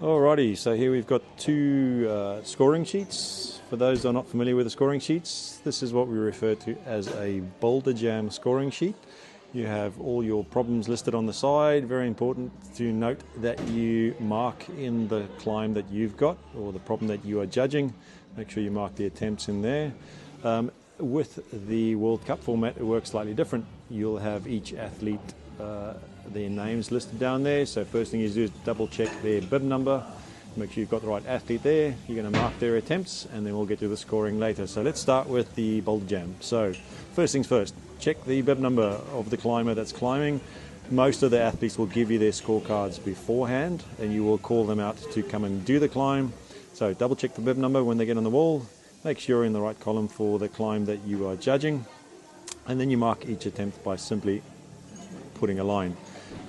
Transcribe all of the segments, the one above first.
Alrighty, so here we've got two scoring sheets. For those that are not familiar with the scoring sheets, this is what we refer to as a Boulderjam scoring sheet. You have all your problems listed on the side. Very important to note that you mark in the climb that you've got or the problem that you are judging. Make sure you mark the attempts in there. With the World Cup format, it works slightly different. You'll have each athlete their names listed down there. So first thing you do is double check their bib number, make sure you've got the right athlete there. You're going to mark their attempts and then we'll get to the scoring later. So let's start with the Boulderjam. So first things first, check the bib number of the climber that's climbing. Most of the athletes will give you their scorecards beforehand and you will call them out to come and do the climb. So double check the bib number when they get on the wall. Make sure you're in the right column for the climb that you are judging. And then you mark each attempt by simply putting a line.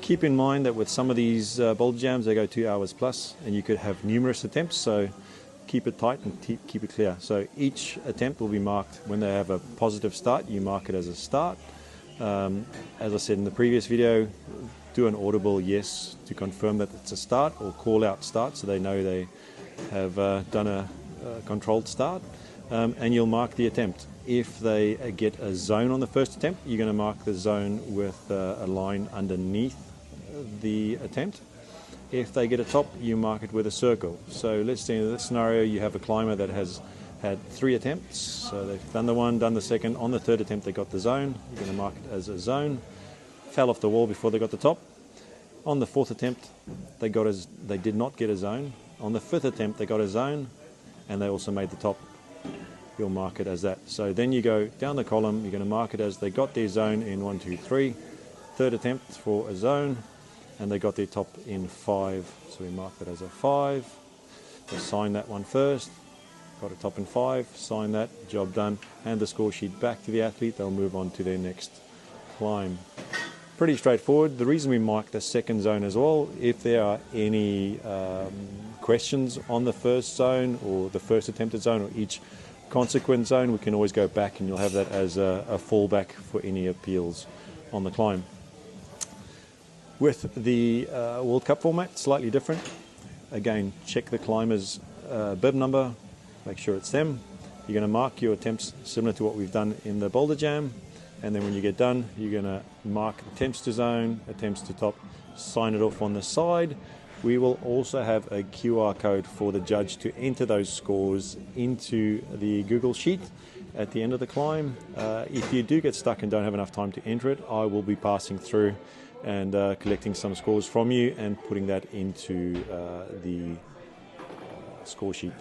Keep in mind that with some of these Boulderjams, they go 2 hours plus, and you could have numerous attempts, so keep it tight and keep it clear. So each attempt will be marked when they have a positive start. You mark it as a start. As I said in the previous video, do an audible yes to confirm that it's a start, or call out start so they know they have done a controlled start, and you'll mark the attempt. If they get a zone on the first attempt, you're going to mark the zone with a line underneath the attempt. If they get a top, you mark it with a circle. So let's say in this scenario you have a climber that has had 3 attempts. So they've done the one, done the second. On the third attempt they got the zone. You're going to mark it as a zone. Fell off the wall before they got the top. On the fourth attempt they did not get a zone. On the fifth attempt they got a zone and they also made the top. You'll mark it as that. So then you go down the column, you're going to mark it as they got their zone in 1, 2, 3. Third attempt for a zone, and they got their top in 5. So we mark that as a 5. So sign that one first. Got a top in 5, sign that, job done. Hand the score sheet back to the athlete, they'll move on to their next climb. Pretty straightforward. The reason we mark the second zone as well, if there are any questions on the first zone or the first attempted zone or each consequent zone, we can always go back and you'll have that as a fallback for any appeals on the climb. With the World Cup format, slightly different. Again, check the climber's bib number, make sure it's them. You're going to mark your attempts similar to what we've done in the Boulderjam, and then when you get done, you're going to mark attempts to zone, attempts to top, sign it off on the side. We will also have a QR code for the judge to enter those scores into the Google Sheet at the end of the climb. If you do get stuck and don't have enough time to enter it, I will be passing through and collecting some scores from you and putting that into the score sheet.